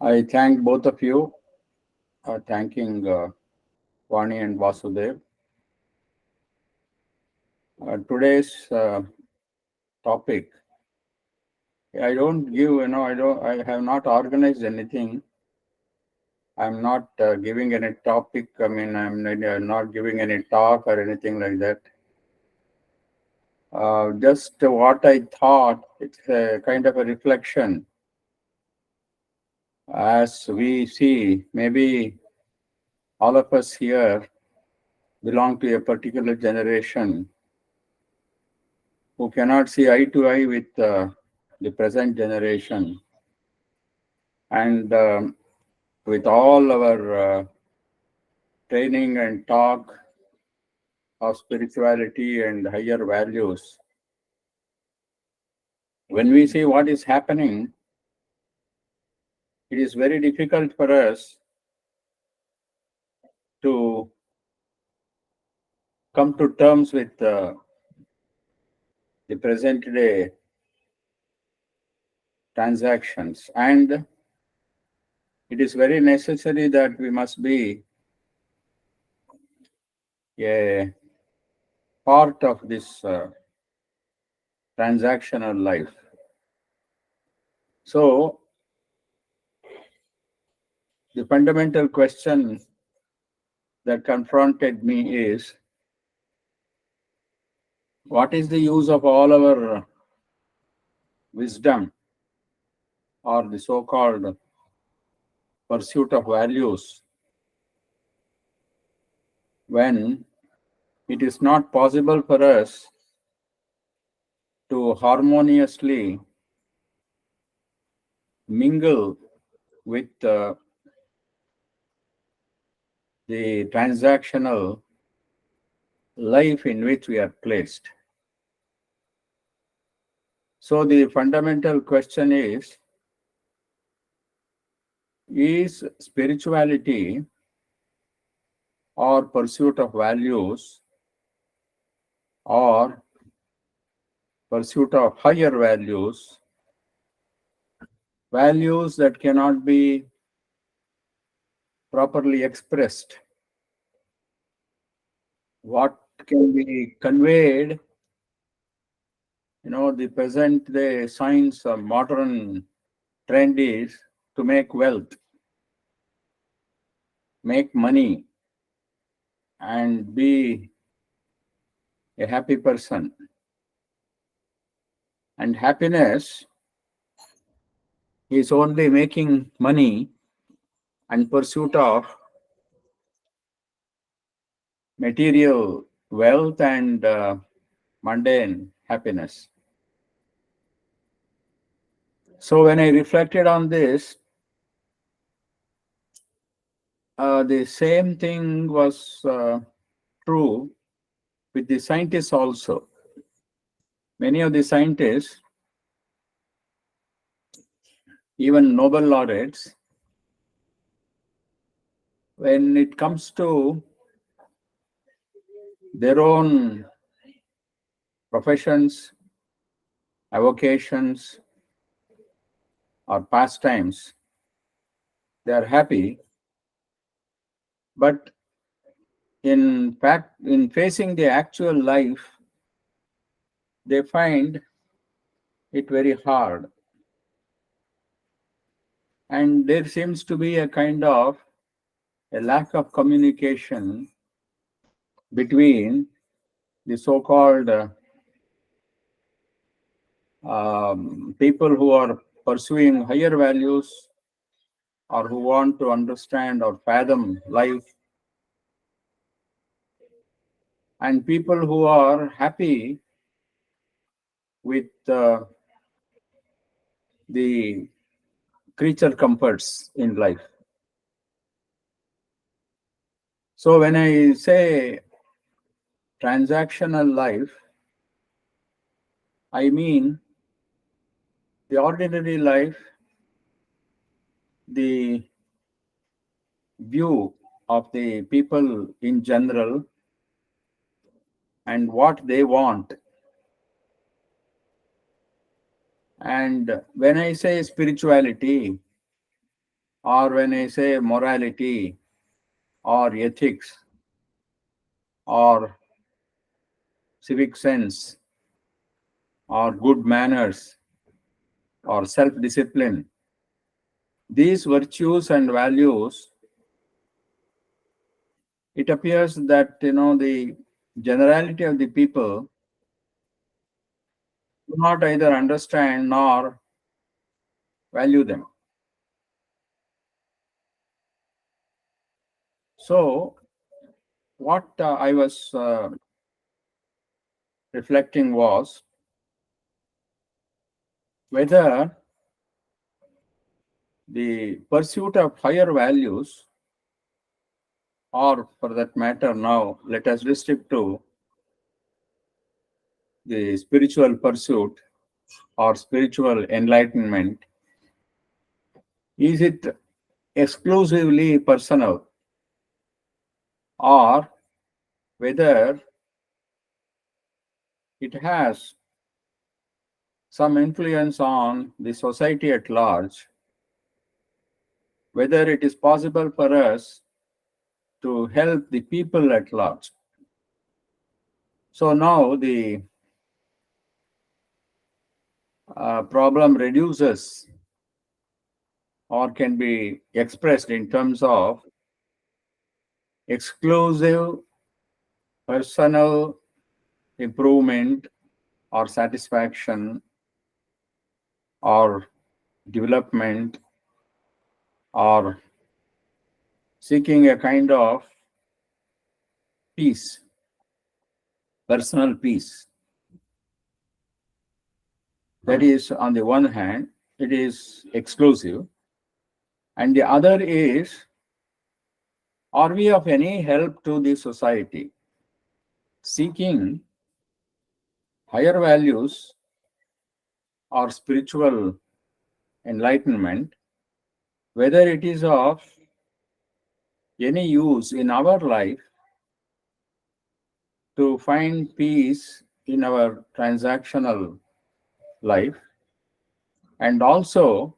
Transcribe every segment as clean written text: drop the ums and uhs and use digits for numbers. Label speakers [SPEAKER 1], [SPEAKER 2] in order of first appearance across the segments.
[SPEAKER 1] I thank both of you, thanking Vani and Vasudev. Today's topic, I don't give, I have not organized anything. I'm not giving any topic. I'm not giving any talk or anything like that. Just what I thought, it's a kind of a reflection. As we see, maybe all of us here belong to a particular generation who cannot see eye to eye with the present generation. And with all our training and talk of spirituality and higher values, when we see what is happening, it is very difficult for us to come to terms with the present day transactions. And it is very necessary that we must be a part of this transactional life. So, the fundamental question that confronted me is, what is the use of all our wisdom or the so-called pursuit of values when it is not possible for us to harmoniously mingle with the transactional life in which we are placed. So the fundamental question is spirituality or pursuit of values or pursuit of higher values, values that cannot be properly expressed, what can be conveyed, the present day science or modern trend is to make wealth, make money, and be a happy person. And happiness is only making money and pursuit of material wealth and mundane happiness. So when I reflected on this, the same thing was true with the scientists also. Many of the scientists, even Nobel laureates, when it comes to their own professions, avocations, or pastimes, they are happy. But in fact, in facing the actual life, they find it very hard. And there seems to be a kind of a lack of communication between the so-called people who are pursuing higher values or who want to understand or fathom life, and people who are happy with the creature comforts in life. So when I say transactional life, I mean the ordinary life, the view of the people in general and what they want. And when I say spirituality, or when I say morality or ethics or civic sense or good manners or self-discipline, these virtues and values, it appears that the generality of the people do not either understand nor value them. So what I was reflecting was whether the pursuit of higher values, or for that matter, now let us restrict to the spiritual pursuit or spiritual enlightenment, is it exclusively personal, or whether it has some influence on the society at large, whether it is possible for us to help the people at large. So now the problem reduces or can be expressed in terms of exclusive personal improvement or satisfaction or development or seeking a kind of peace, personal peace. That is, on the one hand, it is exclusive, and the other is, are we of any help to the society? Seeking higher values or spiritual enlightenment, whether it is of any use in our life to find peace in our transactional life, and also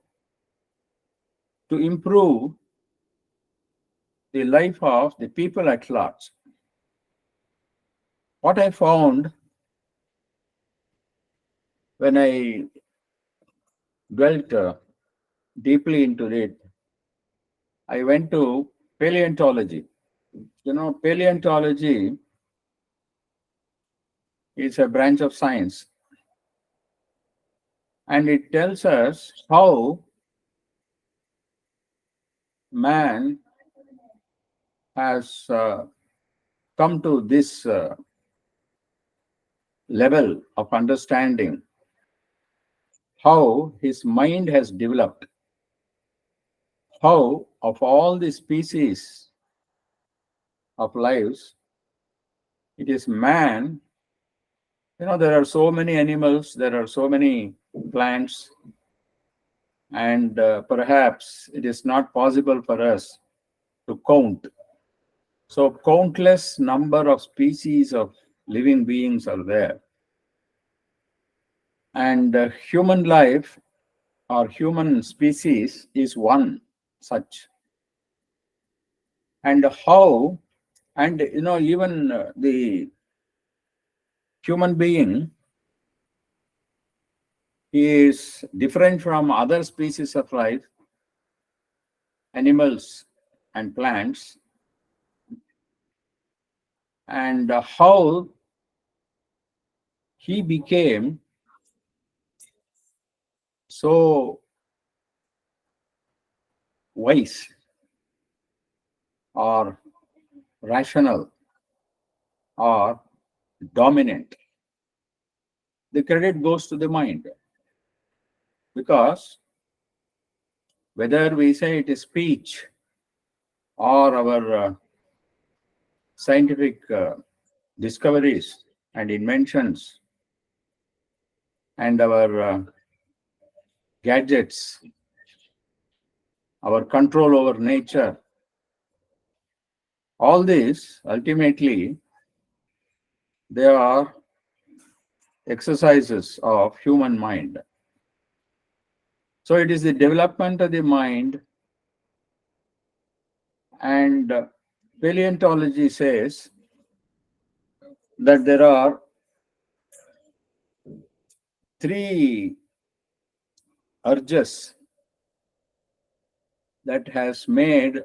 [SPEAKER 1] to improve the life of the people at large. What I found when I dwelt deeply into it, I went to paleontology. Paleontology is a branch of science, and it tells us how man has come to this level of understanding, how his mind has developed, how of all the species of lives, it is man. There are so many animals, there are so many plants, and perhaps it is not possible for us to count. So countless number of species of living beings are there. And human life or human species is one such. And how, and even the human being is different from other species of life, animals and plants, and how he became so wise or rational or dominant. The credit goes to the mind, because whether we say it is speech or our scientific discoveries and inventions and our gadgets, our control over nature, all these ultimately they are exercises of human mind. So it is the development of the mind And paleontology says that there are three urges that has made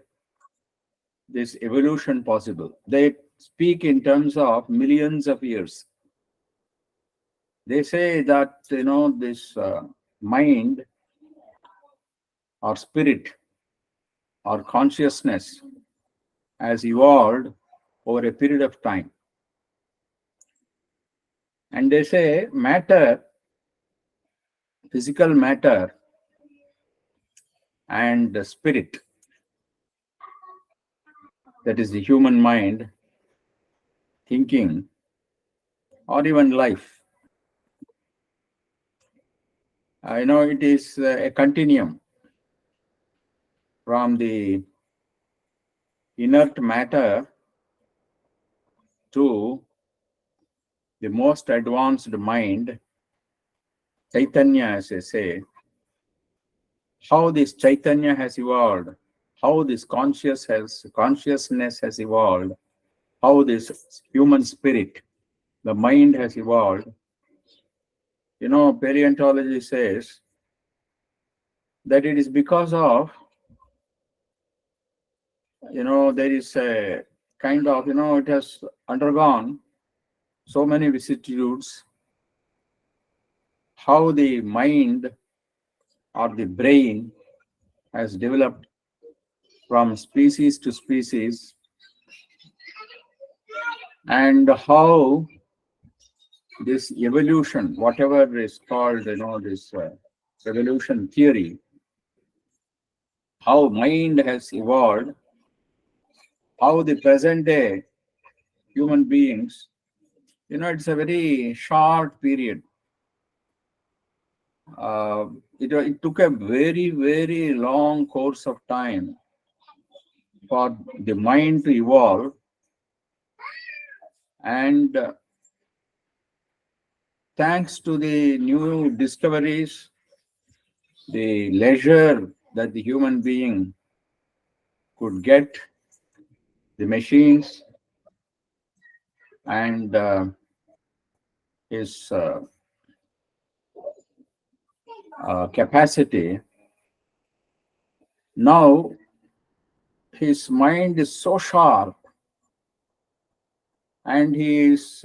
[SPEAKER 1] this evolution possible. They speak in terms of millions of years. They say that, this mind or spirit or consciousness has evolved over a period of time. And they say matter, physical matter, and the spirit, that is the human mind, thinking, or even life. I know it is a continuum from the inert matter to the most advanced mind, Chaitanya, as I say, how this Chaitanya has evolved, how this consciousness has evolved, how this human spirit, the mind has evolved. Paleontology says that it is because of, there is a kind of, it has undergone so many vicissitudes, how the mind or the brain has developed from species to species, and how this evolution, whatever is called, this evolution theory, how mind has evolved, how the present day human beings, it's a very short period. It took a very, very long course of time for the mind to evolve, and thanks to the new discoveries, the leisure that the human being could get, the machines, and his capacity, now his mind is so sharp, and he is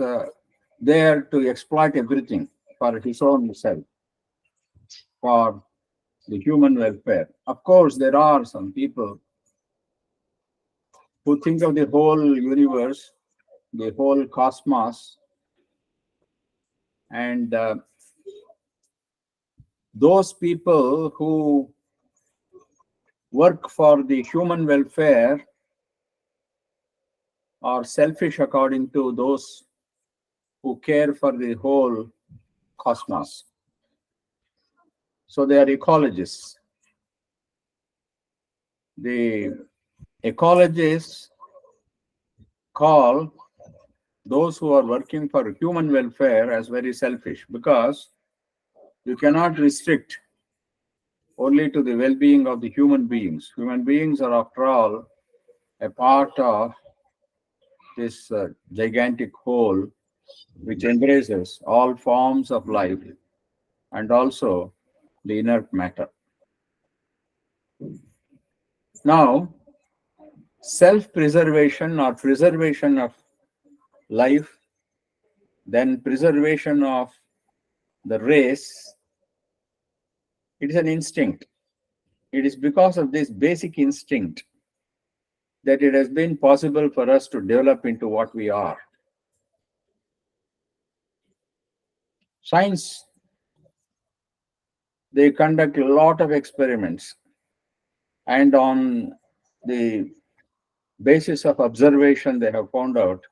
[SPEAKER 1] there to exploit everything for his own self, for the human welfare. Of course, there are some people who think of the whole universe, the whole cosmos, and those people who work for the human welfare are selfish according to those who care for the whole cosmos. So they are ecologists. The ecologists call those who are working for human welfare as very selfish, because you cannot restrict only to the well-being of the human beings. Human beings are, after all, a part of this gigantic whole which embraces all forms of life and also the inert matter. Now, self-preservation or preservation of life, then preservation of the race, it is an instinct. It is because of this basic instinct that it has been possible for us to develop into what we are. Science, they conduct a lot of experiments, and on the basis of observation, they have found out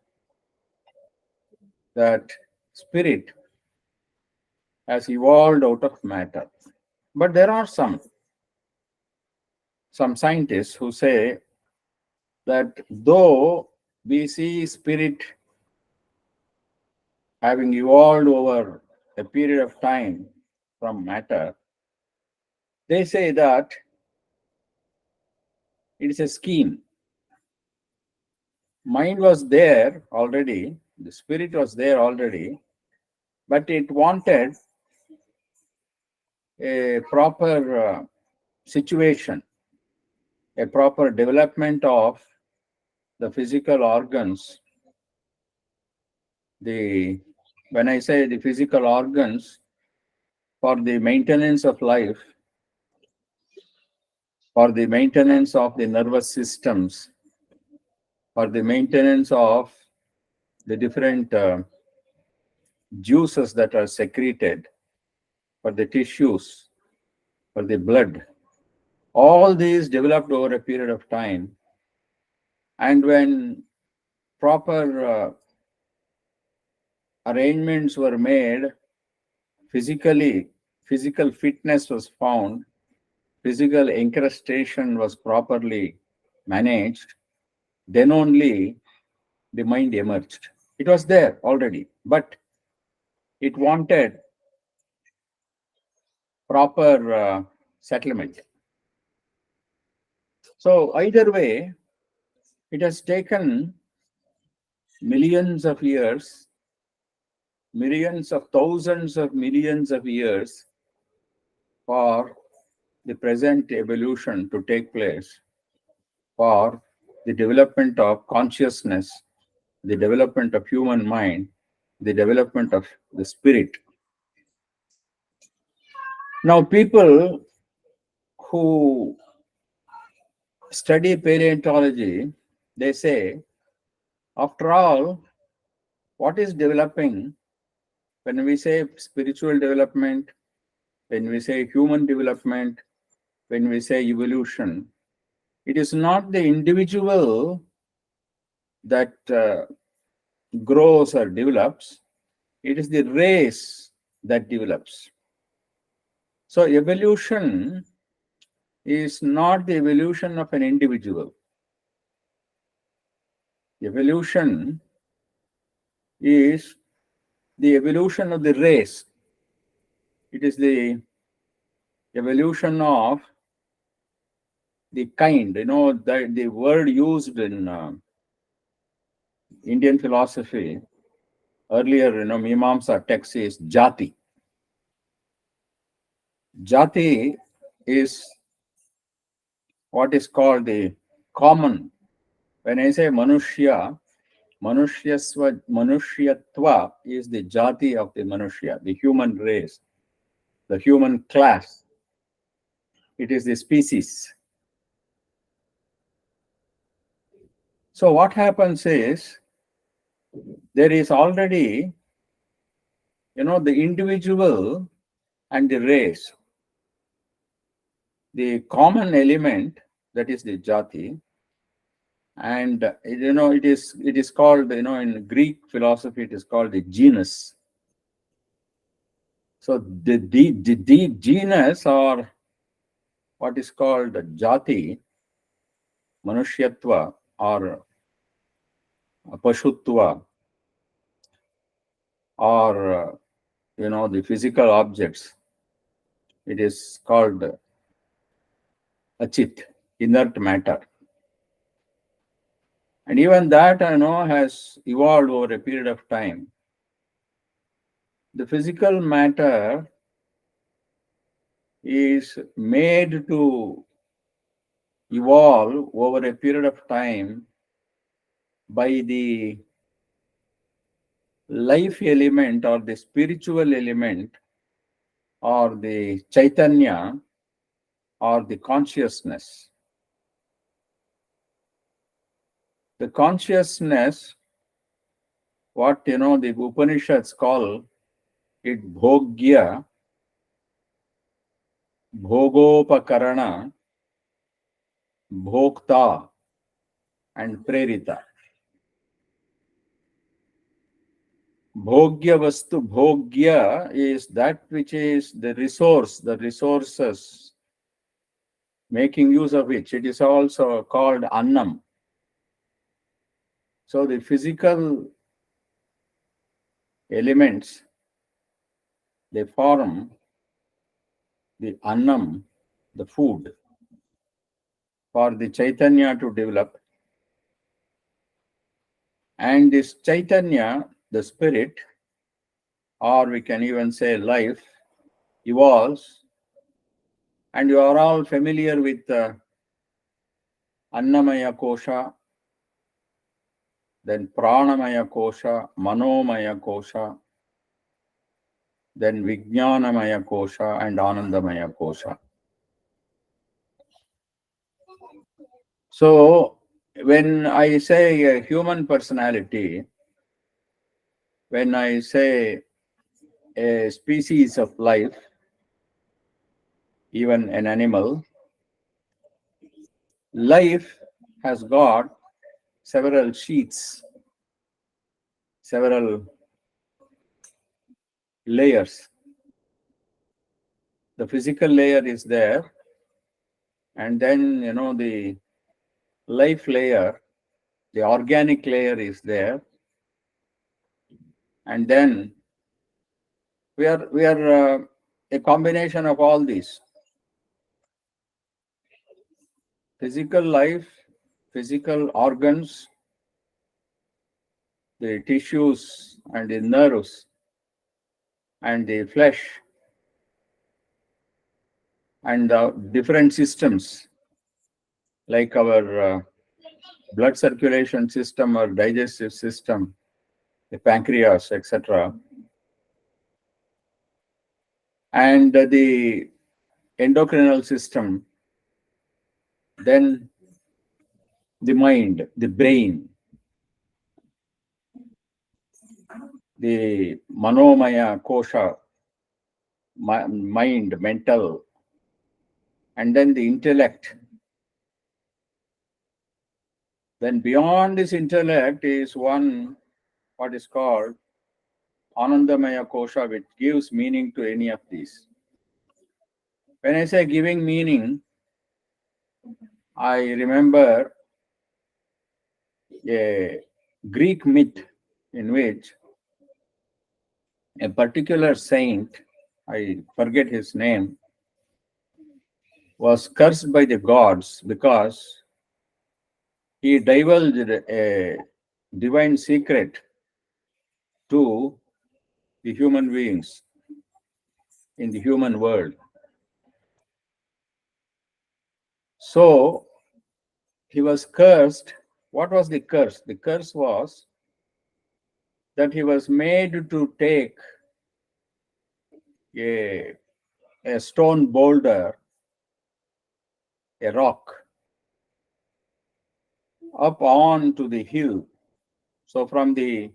[SPEAKER 1] that spirit has evolved out of matter. But there are some scientists who say that though we see spirit having evolved over a period of time from matter, they say that it is a scheme. Mind was there already, the spirit was there already, but it wanted a proper situation, a proper development of the physical organs. The when I say the physical organs, for the maintenance of life, for the maintenance of the nervous systems, for the maintenance of the different juices that are secreted, for the tissues, for the blood. All these developed over a period of time. And when proper arrangements were made, physical fitness was found, physical incrustation was properly managed, then only the mind emerged. It was there already, but it wanted proper settlement. So either way, it has taken millions of years, millions of thousands of millions of years for the present evolution to take place, for the development of consciousness, the development of human mind, the development of the spirit. Now, people who study paleontology, they say, after all, what is developing when we say spiritual development, when we say human development, when we say evolution? It is not the individual that grows or develops, it is the race that develops. So, evolution is not the evolution of an individual. Evolution is the evolution of the race. It is the evolution of the kind. The word used in Indian philosophy earlier, Mimamsa text is jati. Jati is what is called the common. When I say manushya, manushyatva is the jati of the manushya, the human race, the human class. It is the species. So what happens is there is already, the individual and the race. The common element, that is the jati, and it is called, in Greek philosophy, it is called the genus. So the genus, or what is called jati, manushyatva, or pashutva, or the physical objects, it is called achit, inert matter. And even that, has evolved over a period of time. The physical matter is made to evolve over a period of time by the life element, or the spiritual element, or the chaitanya, or the consciousness. The consciousness, what the Upanishads call it, bhogya, bhogopakarana, bhokta, and prerita. Bhogya vastu, bhogya is that which is the resource, the resources, making use of which. It is also called annam. So the physical elements, they form the annam, the food, for the chaitanya to develop, And this Chaitanya, the spirit, or we can even say life, evolves. And you are all familiar with Annamaya Kosha, then Pranamaya Kosha, Manomaya Kosha, then Vijnanamaya Kosha and Anandamaya Kosha. So when I say a human personality, when I say a species of life, even an animal, life has got several sheets, several layers. The physical layer is there, and then the life layer, the organic layer is there, and then we are a combination of all these: physical life, physical organs, the tissues and the nerves and the flesh and the different systems like our blood circulation system or digestive system, the pancreas, etc., and the endocrinal system, then the mind, the brain, the manomaya kosha, mind, mental, and then the intellect. Then beyond this intellect is one what is called Anandamaya Kosha, which gives meaning to any of these. When I say giving meaning, I remember a Greek myth in which a particular saint, I forget his name, was cursed by the gods because he divulged a divine secret to the human beings in the human world. So he was cursed. What was the curse? The curse was that he was made to take a, a stone boulder, a rock, up on to the hill. So from the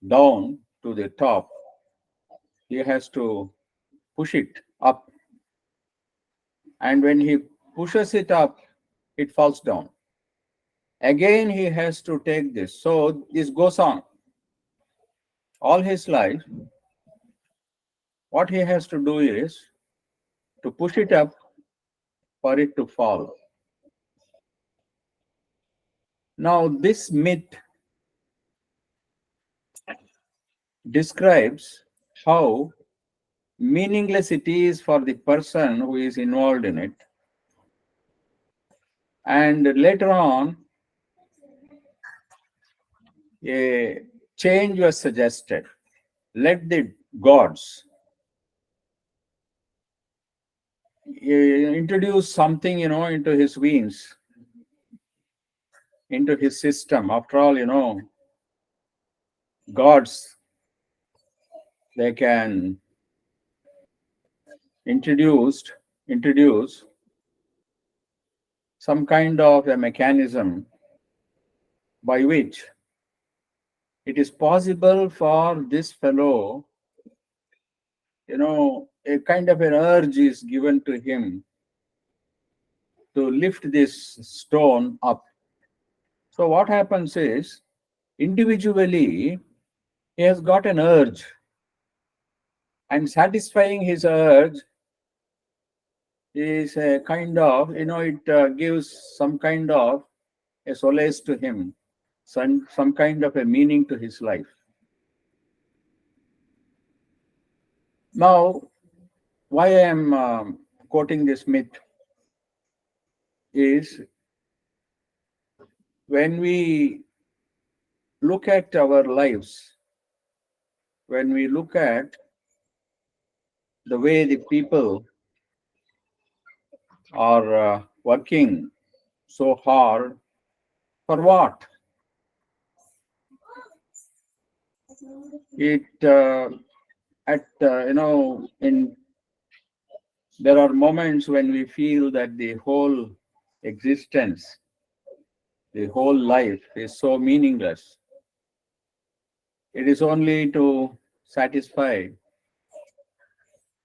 [SPEAKER 1] down to the top, he has to push it up. And when he pushes it up, it falls down. Again, he has to take this. So this goes on. All his life, what he has to do is to push it up for it to fall. Now, this myth describes how meaningless it is for the person who is involved in it. And later on, a change was suggested. Let the gods introduce something, into his veins, into his system. After all, gods, they can introduce some kind of a mechanism by which it is possible for this fellow, a kind of an urge is given to him to lift this stone up. So what happens is, individually, he has got an urge, and satisfying his urge is a kind of, it gives some kind of a solace to him, some kind of a meaning to his life. Now, why I am quoting this myth is when we look at our lives, when we look at the way the people are working so hard, for what? It at in there are moments when we feel that the whole existence, the whole life is so meaningless. It is only to satisfy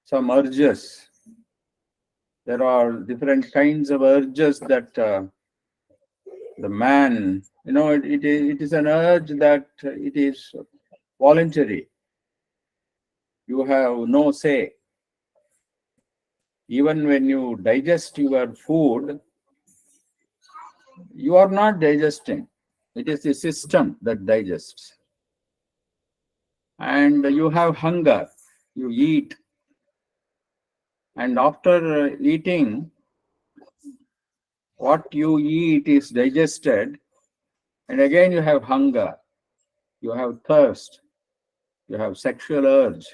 [SPEAKER 1] some urges. There are different kinds of urges that the man, it is an urge that it is voluntary. You have no say. Even when you digest your food, you are not digesting. It is the system that digests. And you have hunger. You eat. And after eating, what you eat is digested. And again, you have hunger. You have thirst. You have sexual urge.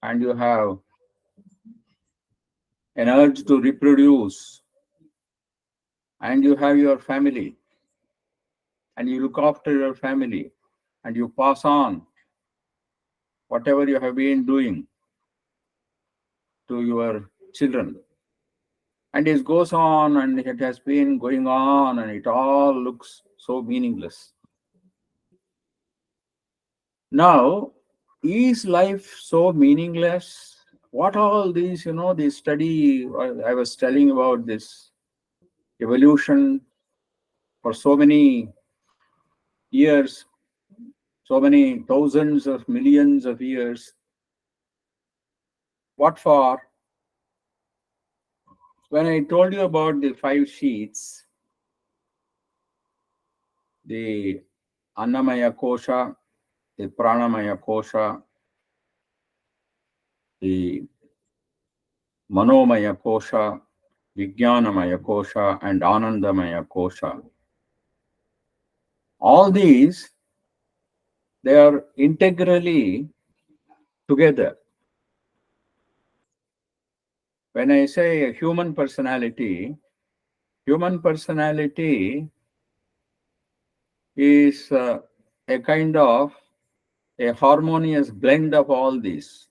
[SPEAKER 1] And you have an urge to reproduce. And you have your family. And you look after your family. And you pass on whatever you have been doing to your children. And it goes on and it has been going on and it all looks so meaningless. Now, is life so meaningless? What all these, the study I was telling about this evolution for so many years, so many thousands of millions of years. What for? When I told you about the 5 sheets, the Annamaya Kosha, the Pranamaya Kosha, the Manomaya Kosha, Vijnanamaya Kosha, and Anandamaya Kosha. All these, they are integrally together. When I say a human personality is a kind of a harmonious blend of all these.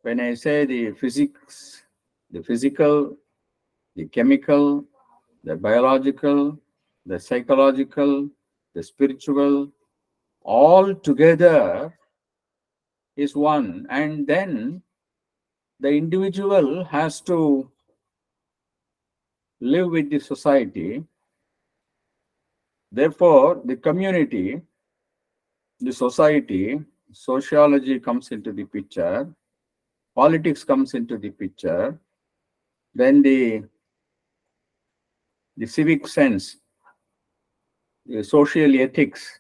[SPEAKER 1] When I say the physics, the physical, the chemical, the biological, the psychological, the spiritual, all together is one. And then the individual has to live with the society. Therefore, the community, the society, sociology comes into the picture, politics comes into the picture, then the civic sense, the social ethics.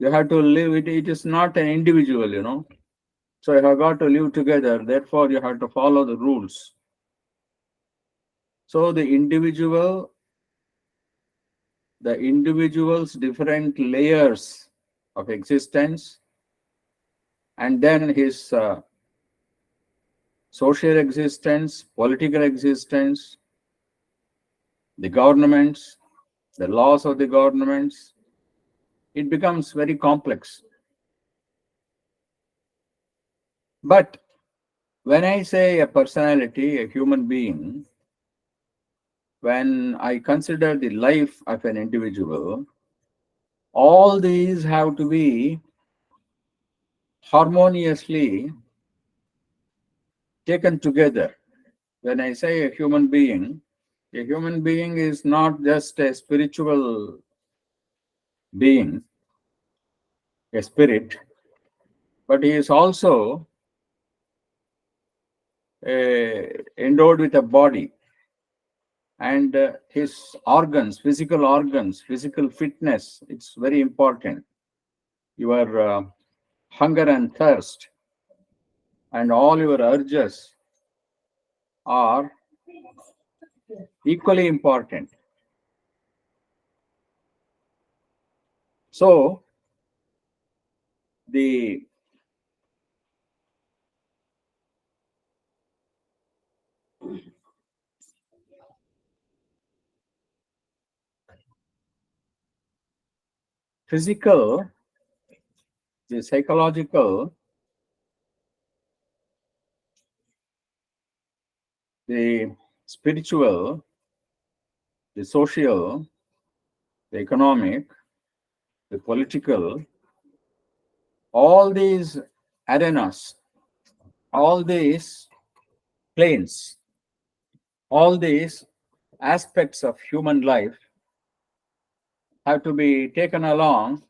[SPEAKER 1] You have to live it. It is not an individual. So you have got to live together. Therefore, you have to follow the rules. So the individual's different layers of existence, and then his social existence, political existence, the governments, the laws of the governments, it becomes very complex. But when I say a personality, a human being, when I consider the life of an individual, all these have to be harmoniously taken together. When I say a human being is not just a spiritual being, a spirit, but he is also endowed with a body, and his organs, physical fitness, it's very important. Your hunger and thirst and all your urges are equally important. So the physical, the psychological, the spiritual, the social, the economic, the political, all these arenas, all these planes, all these aspects of human life have to be taken along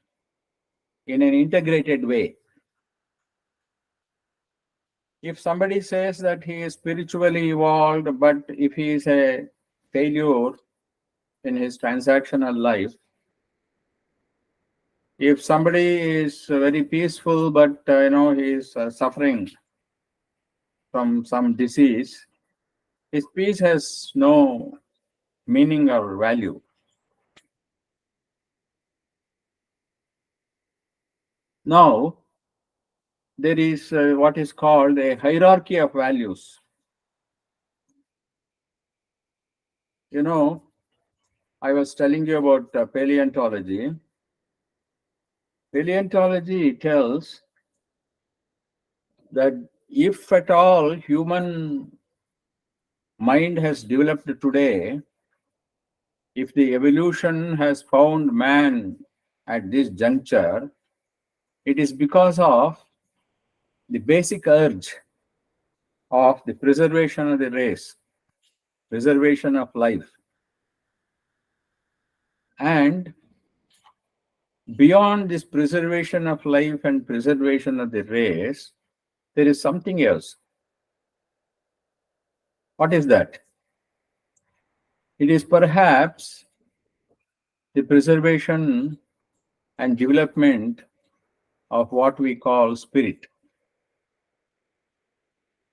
[SPEAKER 1] in an integrated way. If somebody says that he is spiritually evolved, but if he is a failure in his transactional life, if somebody is very peaceful, but he is suffering from some disease, his peace has no meaning or value. Now, there is what is called a hierarchy of values. I was telling you about paleontology. Paleontology tells that if at all human mind has developed today, if the evolution has found man at this juncture, it is because of the basic urge of the preservation of the race, preservation of life. And beyond this preservation of life and preservation of the race, there is something else. What is that? It is perhaps the preservation and development of what we call spirit.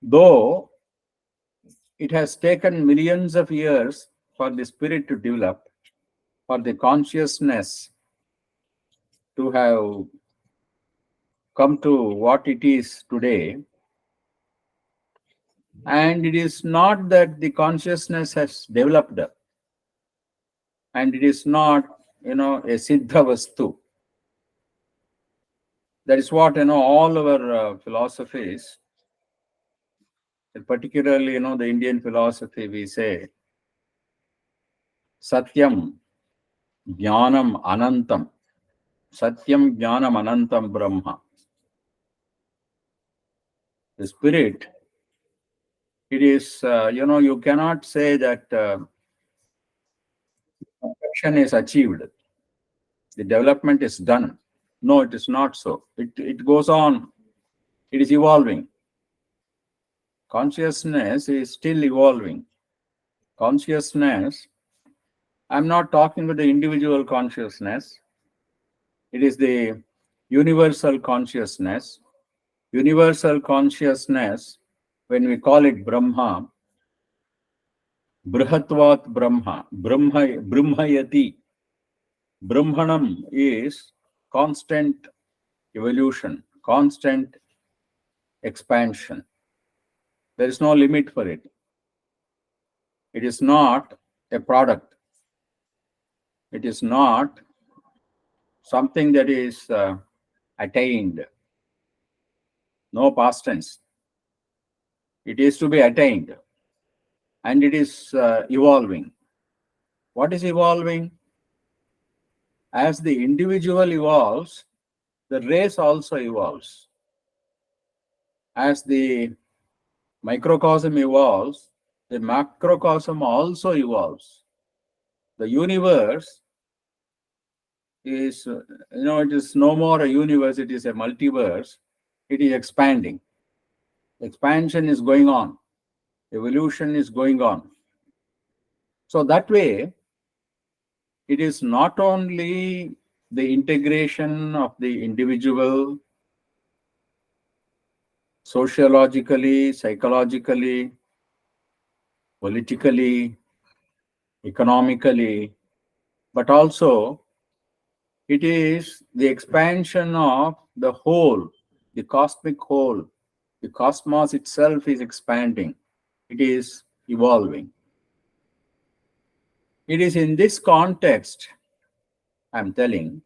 [SPEAKER 1] Though it has taken millions of years for the spirit to develop, for the consciousness to have come to what it is today, and it is not that the consciousness has developed, and it is not, a siddha vastu. That is what, all our philosophies, particularly, the Indian philosophy, we say, Satyam, Jnanam, Anantam. Satyam, Jnanam, Anantam, Brahma. The spirit, it is, you cannot say that perfection is achieved, the development is done. No, it is not so. It goes on, it is evolving. Consciousness is still evolving. Consciousness, I'm not talking about the individual consciousness, it is the universal consciousness. Universal consciousness, when we call it Brahma, Brihatvat Brahma, Brahmayati. Brahmanam is constant evolution, constant expansion. There is no limit for it. It is not a product. It is not something that is attained. No past tense. It is to be attained. And it is evolving. What is evolving? As the individual evolves, the race also evolves. As the microcosm evolves, the macrocosm also evolves. The universe is, it is no more a universe, it is a multiverse. It is expanding. Expansion is going on. Evolution is going on. So that way, it is not only the integration of the individual sociologically, psychologically, politically, economically, but also It is the expansion of the whole, the cosmic whole. The cosmos itself is expanding. It is evolving. It is in this context, I'm telling,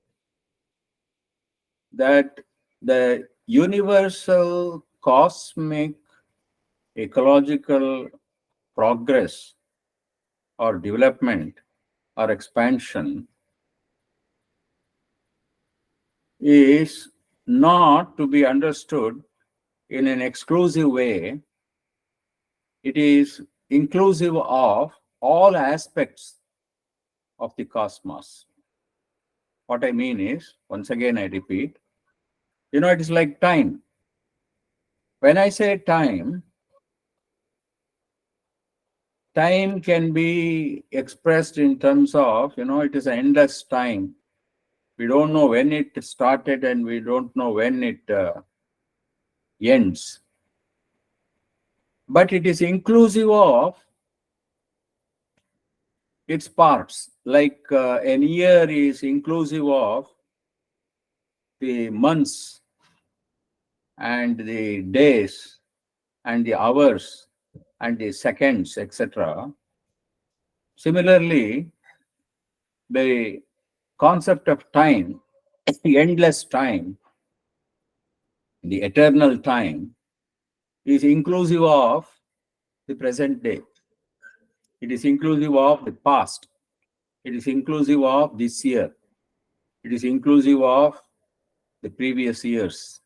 [SPEAKER 1] that the universal cosmic ecological progress or development or expansion is not to be understood in an exclusive way. It is inclusive of all aspects of the cosmos. What I mean is, once again, I repeat, it is like time. When I say time, time can be expressed in terms of, it is an endless time. We don't know when it started and we don't know when it ends. But it is inclusive of its parts. Like an year is inclusive of the months and the days and the hours and the seconds, etc. Similarly, the concept of time, the endless time, the eternal time, is inclusive of the present day. It is inclusive of the past. It is inclusive of this year. It is inclusive of the previous years.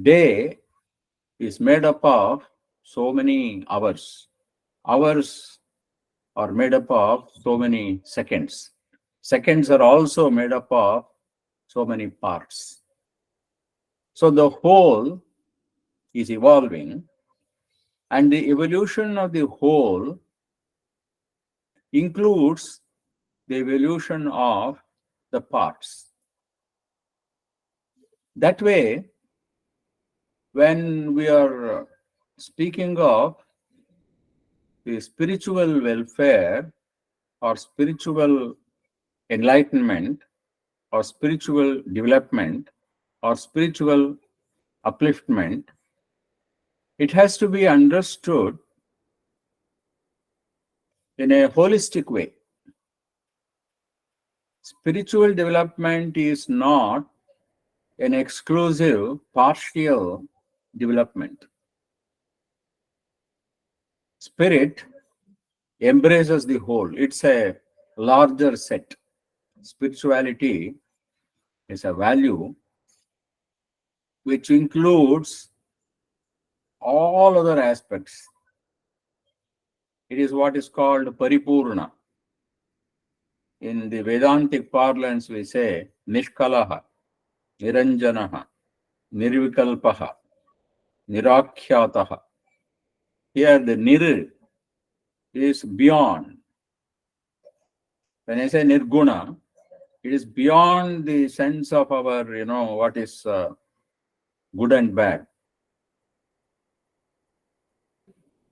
[SPEAKER 1] Day is made up of so many hours. Hours are made up of so many seconds. Seconds are also made up of so many parts. So the whole is evolving, and the evolution of the whole includes the evolution of the parts. That way, when we are speaking of the spiritual welfare or spiritual enlightenment or spiritual development or spiritual upliftment, it has to be understood in a holistic way. Spiritual development is not an exclusive partial development. Spirit embraces the whole. It's a larger set. Spirituality is a value which includes all other aspects. It is what is called paripurna. In the Vedantic parlance, we say Nishkalaha, Niranjanaha, Nirvikalpaha, Nirakhyataha. Here the Nir is beyond. When I say Nirguna, it is beyond the sense of our, what is good and bad.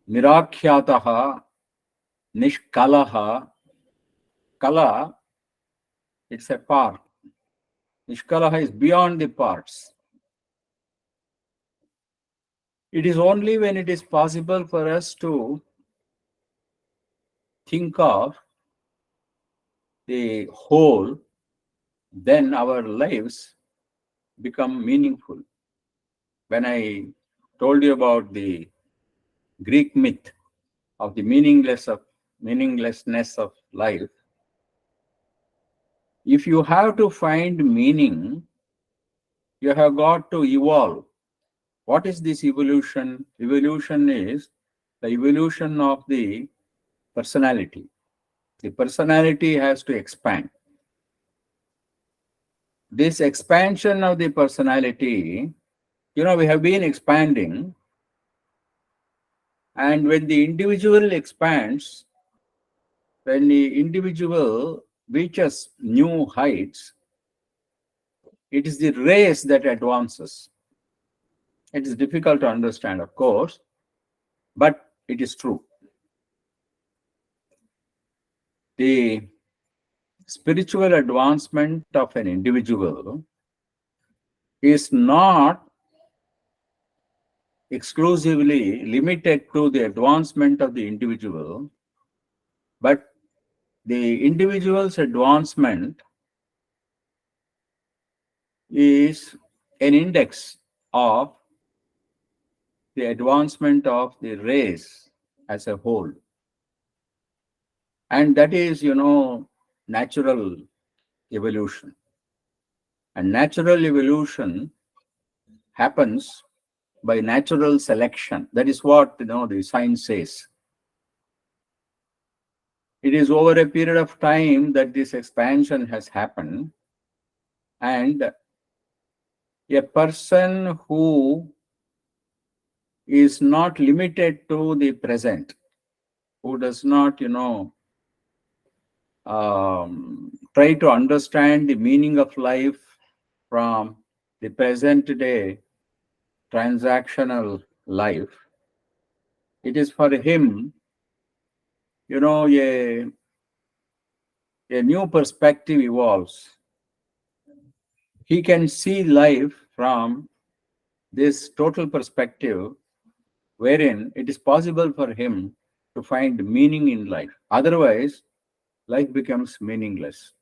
[SPEAKER 1] Nirakhyataha, Nishkalaha. Kala, it's a part. Nishkalaha is beyond the parts. It is only when it is possible for us to think of the whole, then our lives become meaningful. When I told you about the Greek myth of the meaninglessness of life, if you have to find meaning, you have got to evolve. What is this evolution? Evolution is the evolution of the personality. The personality has to expand. This expansion of the personality, we have been expanding, and when the individual expands, when the individual reaches new heights, it is the race that advances. It is difficult to understand, of course, but it is true. The spiritual advancement of an individual is not exclusively limited to the advancement of the individual, but the individual's advancement is an index of the advancement of the race as a whole. And that is, natural evolution. And natural evolution happens by natural selection. That is what, the science says. It is over a period of time that this expansion has happened. And a person who is not limited to the present, who does not, try to understand the meaning of life from the present day transactional life, it is for him, a new perspective evolves. He can see life from this total perspective, wherein it is possible for him to find meaning in life. Otherwise, life becomes meaningless.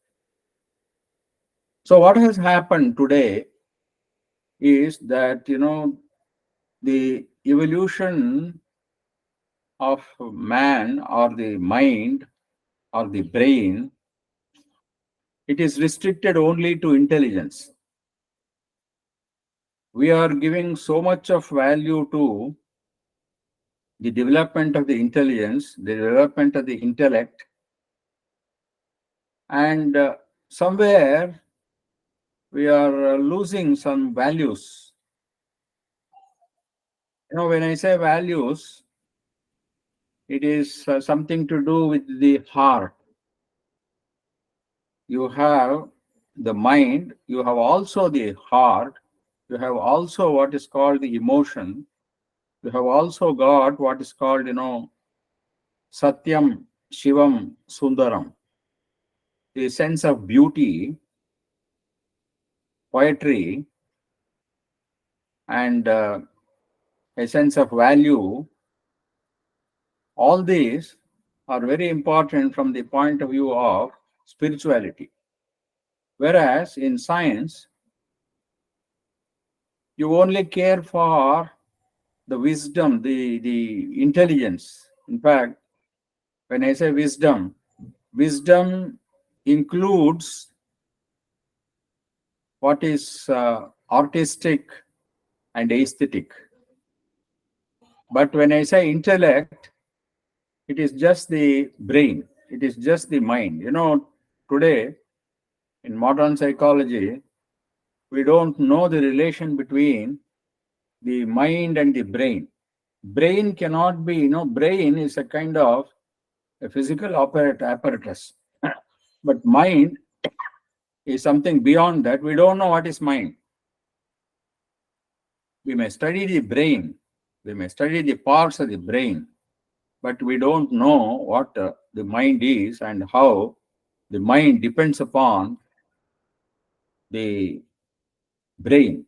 [SPEAKER 1] So what has happened today is that, the evolution of man or the mind or the brain, it is restricted only to intelligence. We are giving so much of value to the development of the intelligence, the development of the intellect, and somewhere we are losing some values. When I say values, it is something to do with the heart. You have the mind, you have also the heart, you have also what is called the emotion, you have also got what is called, Satyam, Shivam, Sundaram, the sense of beauty, poetry, and a sense of value. All these are very important from the point of view of spirituality. Whereas in science, you only care for the wisdom, the intelligence. In fact, when I say wisdom, wisdom includes what is artistic and aesthetic. But when I say intellect, it is just the brain, it is just the mind. Today in modern psychology, we don't know the relation between the mind and the brain. Brain cannot be, brain is a kind of a physical apparatus. But mind is something beyond that. We don't know what is mind. We may study the brain, we may study the parts of the brain, but we don't know what the mind is and how the mind depends upon the brain.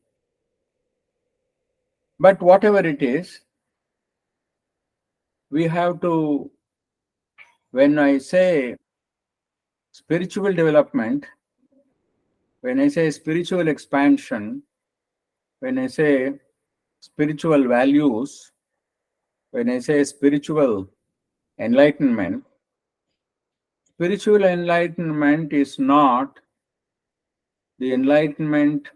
[SPEAKER 1] But whatever it is, we have to, when I say spiritual development, when I say spiritual expansion, when I say spiritual values, when I say spiritual enlightenment, spiritual enlightenment is not the enlightenment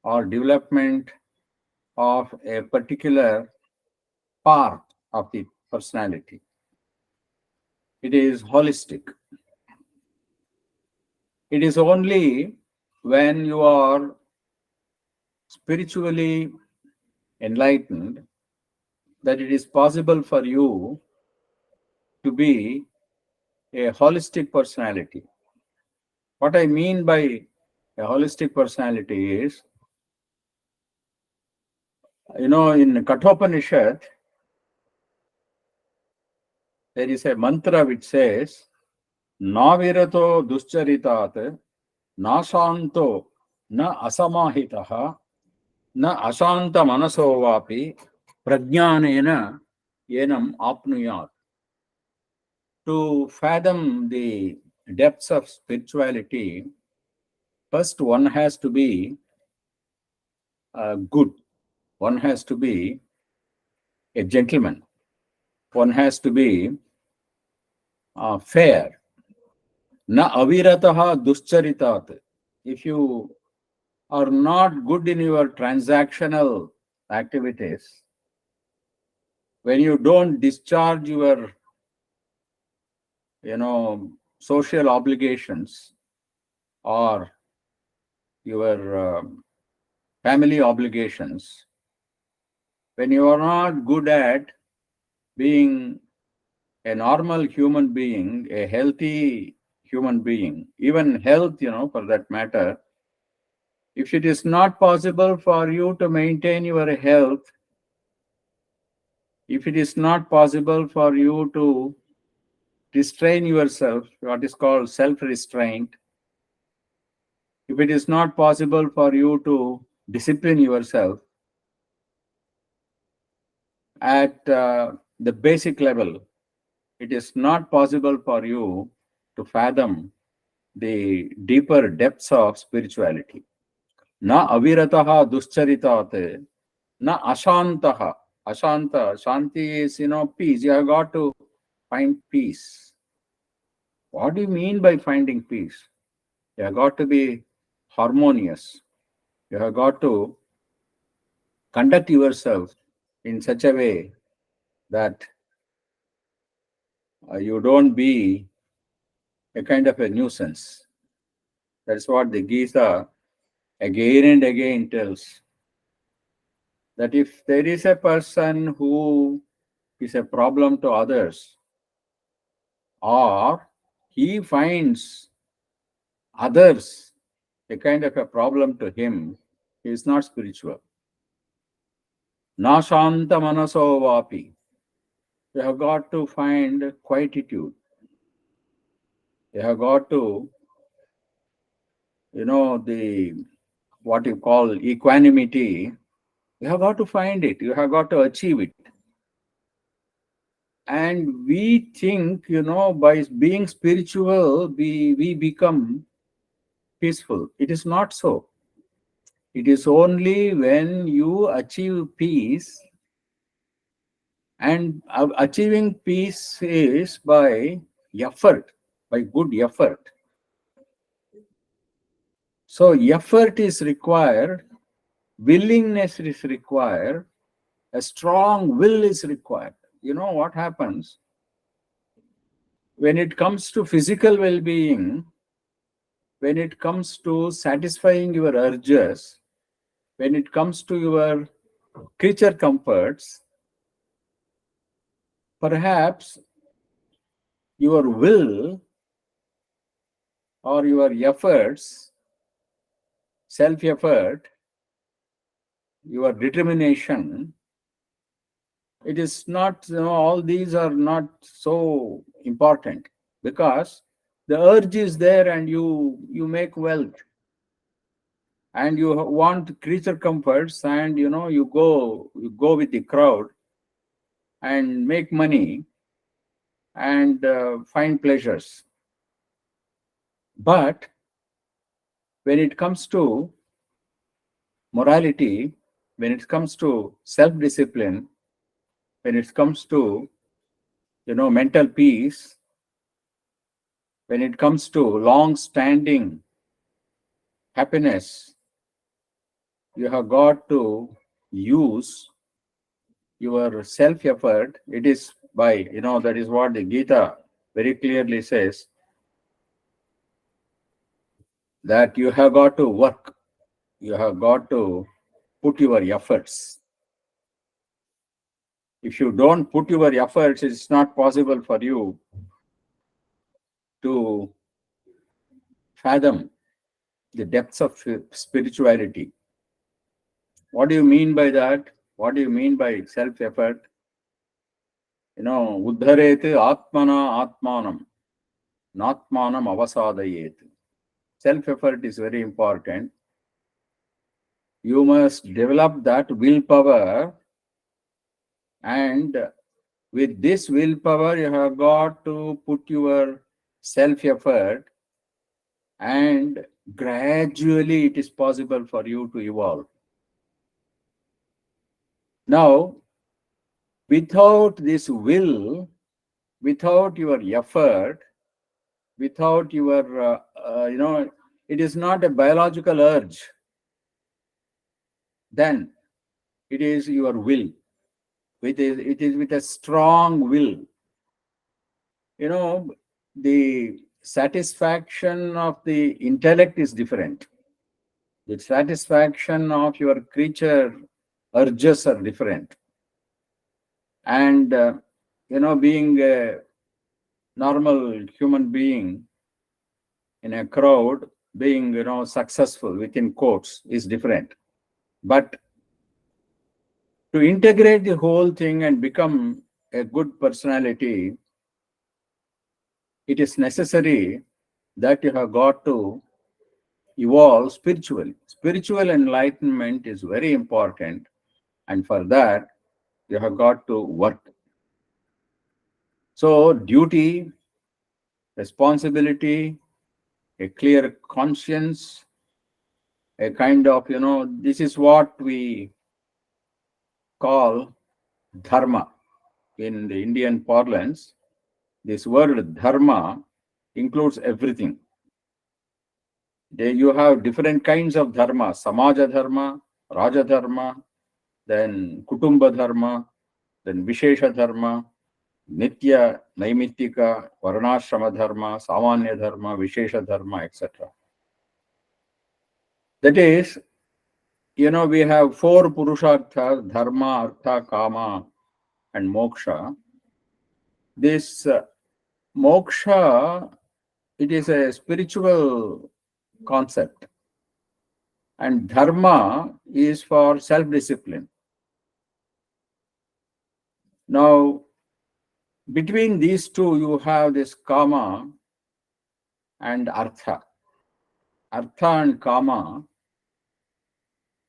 [SPEAKER 1] or development of a particular part of the personality. It is holistic. It is only when you are spiritually enlightened that it is possible for you to be a holistic personality. What I mean by a holistic personality is, in Kathopanishad, there is a mantra which says, Navirato duscharitat, nashanto na asamahitaha, na ashanta manasovapi, prajnanena yenam apnuyat. To fathom the depths of spirituality, first one has to be good. One has to be a gentleman. One has to be fair. Na avirataha duscharitat. If you are not good in your transactional activities, when you don't discharge your, social obligations or your family obligations, when you are not good at being a normal human being, a healthy human being, even health, for that matter, if it is not possible for you to maintain your health, if it is not possible for you to restrain yourself, what is called self-restraint, if it is not possible for you to discipline yourself at the basic level, it is not possible for you to fathom the deeper depths of spirituality. Na avirataha duscharitate, na ashantaha. Ashanta, shanti is, peace. You have got to find peace. What do you mean by finding peace? You have got to be harmonious. You have got to conduct yourself in such a way that you don't be a kind of a nuisance. That's what the Gita again and again tells. That if there is a person who is a problem to others, or he finds others a kind of a problem to him, he is not spiritual. Na shanta manaso vapi. You have got to find quietude. You have got to, the what you call equanimity. You have got to find it. You have got to achieve it. And we think, by being spiritual, we become peaceful. It is not so. It is only when you achieve peace, and achieving peace is by effort, by good effort. So effort is required, willingness is required, a strong will is required. You know what happens? When it comes to physical well-being, when it comes to satisfying your urges, when it comes to your creature comforts, perhaps your will or your efforts, self-effort, your determination, it is not, all these are not so important, because the urge is there and you make wealth and you want creature comforts, and you go with the crowd and make money and find pleasures. But when it comes to morality, when it comes to self-discipline, when it comes to mental peace, when it comes to long-standing happiness, you have got to use your self-effort. It is by, that is what the Gita very clearly says, that you have got to work, you have got to put your efforts. If you don't put your efforts, it's not possible for you to fathom the depths of spirituality. What do you mean by that? What do you mean by self-effort? Uddharete atmana atmanam. Natmanam avasadayet. Self-effort is very important. You must develop that willpower, and with this willpower, you have got to put your self-effort, and gradually it is possible for you to evolve. Now, without this will, without your effort, without your, it is not a biological urge, then it is your will. It is with a strong will. The satisfaction of the intellect is different. The satisfaction of your creature urges are different. And, being a normal human being in a crowd, being, successful within quotes is different. But to integrate the whole thing and become a good personality, it is necessary that you have got to evolve spiritually. Spiritual enlightenment is very important, and for that, you have got to work. So, duty, responsibility, a clear conscience, a kind of, this is what we call dharma in the Indian parlance. This word dharma includes everything. You have different kinds of dharma: samaja dharma, raja dharma, then kutumba dharma, then vishesha dharma, nitya, naimittika, varnashrama dharma, samanya dharma, vishesha dharma, etc. That is, we have four purusharthas: dharma, artha, kama, and moksha. This moksha, it is a spiritual concept, and dharma is for self-discipline. Now, between these two, you have this kama and artha. Artha and kama,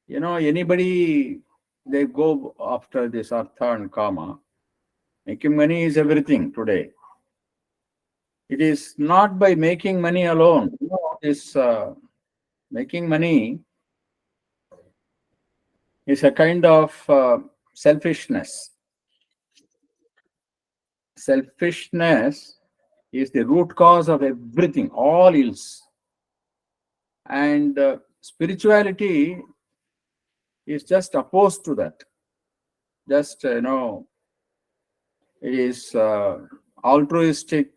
[SPEAKER 1] anybody, they go after this artha and kama. Making money is everything today. It is not by making money alone. This making money is a kind of selfishness. Selfishness is the root cause of everything, all ills. And spirituality is just opposed to that. Just, it is altruistic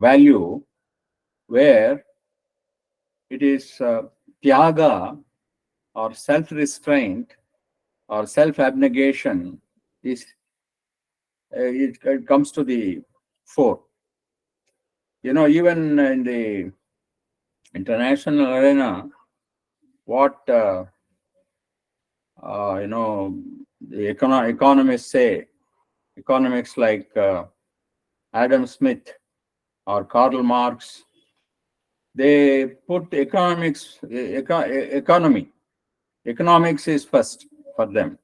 [SPEAKER 1] value, where it is tyaga or self-restraint or self-abnegation is it comes to the fore. Even in the international arena, what the economists say, economics like Adam Smith or Karl Marx, they put economics, economics is first for them.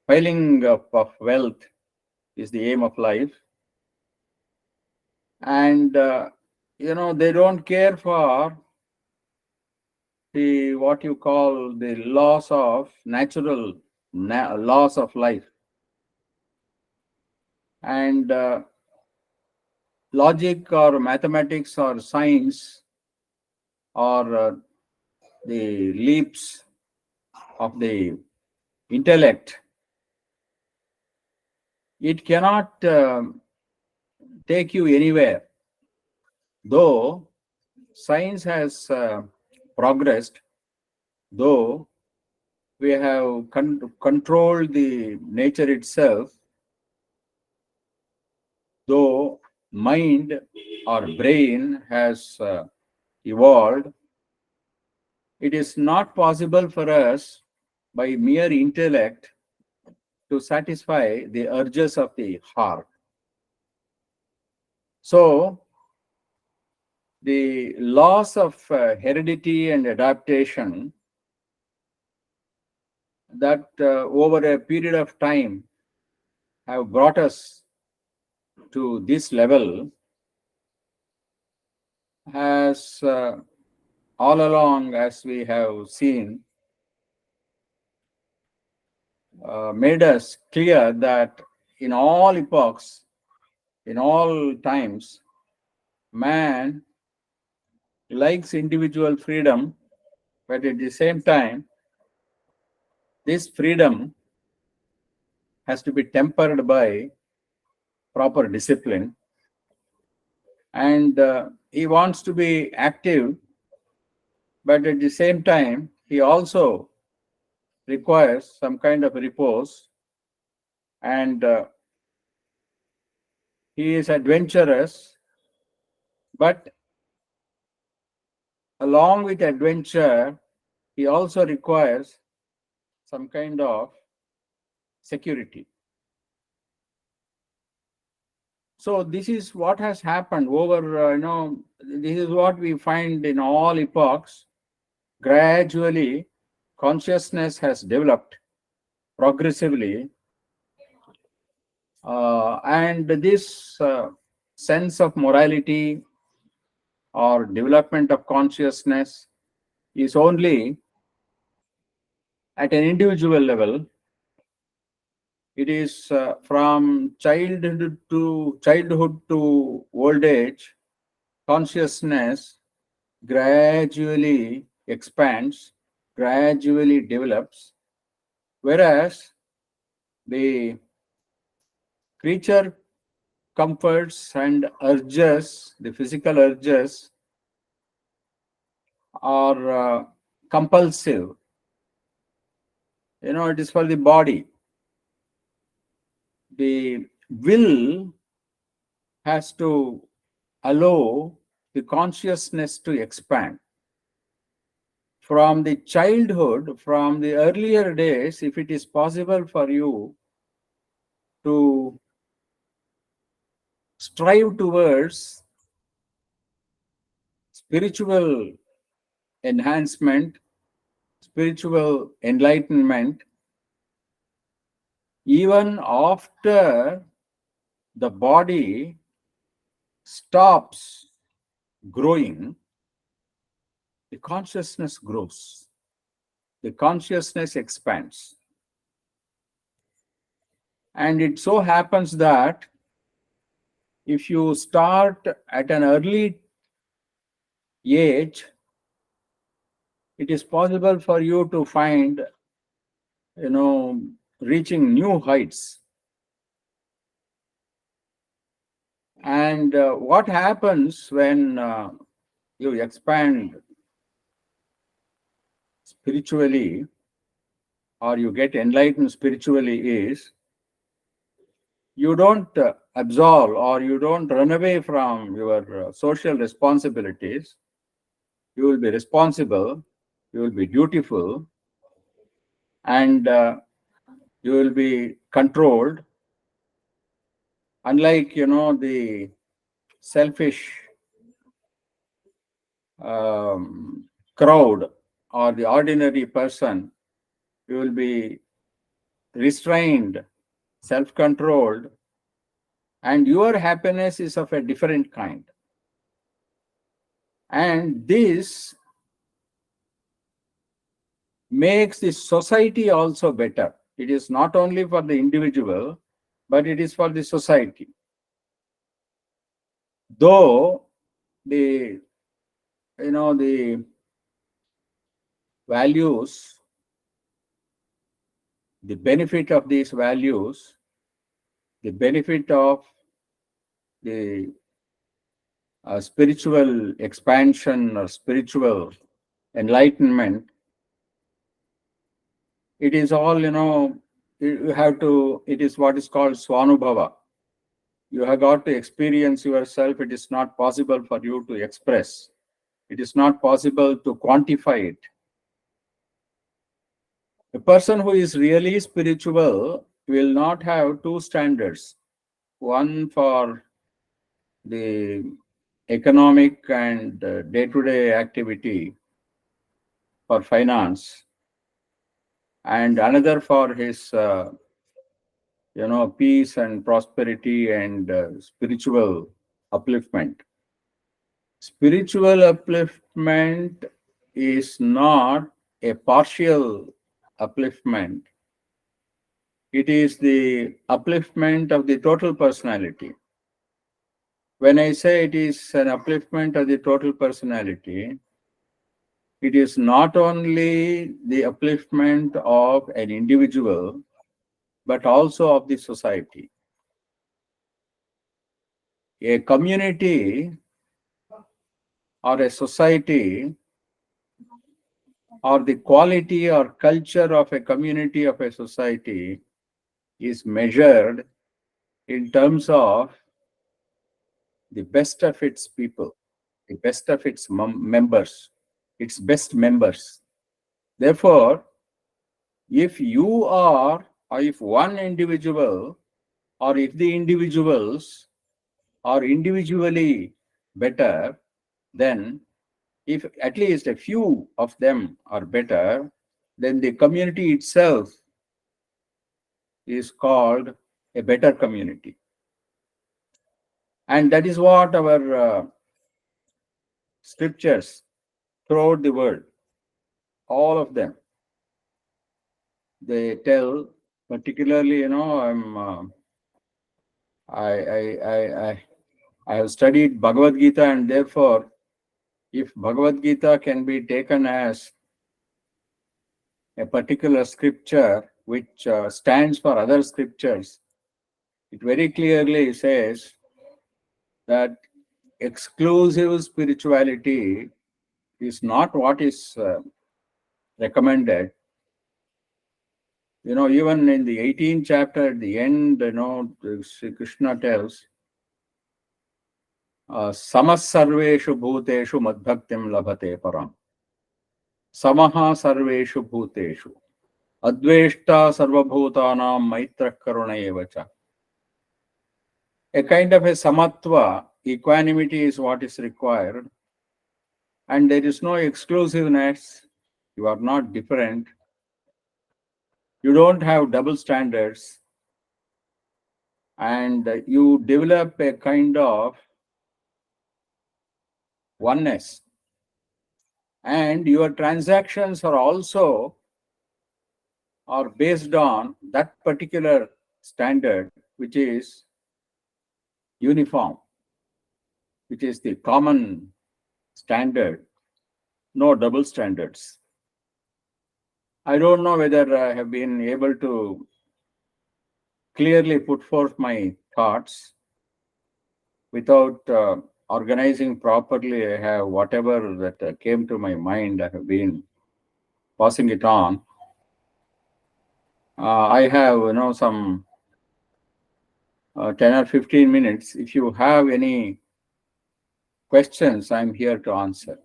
[SPEAKER 1] Piling up of wealth is the aim of life. And, they don't care for the, what you call the laws of natural, laws of life. And logic or mathematics or science or the leaps of the intellect, it cannot take you anywhere. Though science has progressed, though we have controlled the nature itself, though mind or brain has evolved, it is not possible for us by mere intellect to satisfy the urges of the heart. So the laws of heredity and adaptation that over a period of time have brought us to this level has all along, as we have seen, made us clear that in all epochs, in all times, man likes individual freedom, but at the same time, this freedom has to be tempered by proper discipline. And he wants to be active, but at the same time, he also requires some kind of repose. And he is adventurous, but along with adventure, he also requires some kind of security. So this is what has happened over, this is what we find in all epochs. Gradually, consciousness has developed progressively, and this sense of morality or development of consciousness is only at an individual level. It is from childhood to old age. Consciousness gradually expands, gradually develops, whereas the creature comforts and urges, the physical urges, are compulsive. It is for the body. The will has to allow the consciousness to expand. From the childhood, from the earlier days, if it is possible for you to strive towards spiritual enhancement, spiritual enlightenment, even after the body stops growing, the consciousness grows, the consciousness expands. And it so happens that if you start at an early age, it is possible for you to find, reaching new heights. And what happens when you expand spiritually or you get enlightened spiritually is you don't absolve or you don't run away from your social responsibilities. You will be responsible, you will be dutiful, and you will be controlled. Unlike, the selfish crowd or the ordinary person, you will be restrained, self-controlled, and your happiness is of a different kind. And this makes the society also better. It is not only for the individual, but it is for the society. Though the the values, the benefit of these values, the benefit of the spiritual expansion or spiritual enlightenment, it is all, you have to, it is what is called swanubhava. You have got to experience yourself. It is not possible for you to express. It is not possible to quantify it. A person who is really spiritual will not have two standards, one for the economic and day-to-day activity for finance, and another for his peace and prosperity and spiritual upliftment. Spiritual upliftment is not a partial upliftment. It is the upliftment of the total personality. When I say it is an upliftment of the total personality, it is not only the upliftment of an individual, but also of the society. A community or a society, or the quality or culture of a community, of a society, is measured in terms of the best of its people, the best of its members, its best members. Therefore, if you are, or if one individual, or if the individuals are individually better, then if at least a few of them are better, then the community itself is called a better community. And that is what our scriptures throughout the world, all of them, they tell, particularly, I have studied Bhagavad Gita, and therefore, if Bhagavad Gita can be taken as a particular scripture which stands for other scriptures, it very clearly says that exclusive spirituality is not what is recommended. Even in the 18th chapter at the end, Sri Krishna tells, Samas sarveshu bhuteshu madbhaktim labhate param. Samaha sarveshu bhuteshu. Adveshta sarvabhutanam maitra karuna evacha. A kind of a samatva, equanimity is what is required. And there is no exclusiveness. You are not different. You don't have double standards. And you develop a kind of oneness. And your transactions are also based on that particular standard, which is uniform, which is the common standard, no double standards. I don't know whether I have been able to clearly put forth my thoughts without organizing properly. I have whatever that came to my mind, I have been passing it on. I have, some 10 or 15 minutes. If you have any questions, I'm here to answer.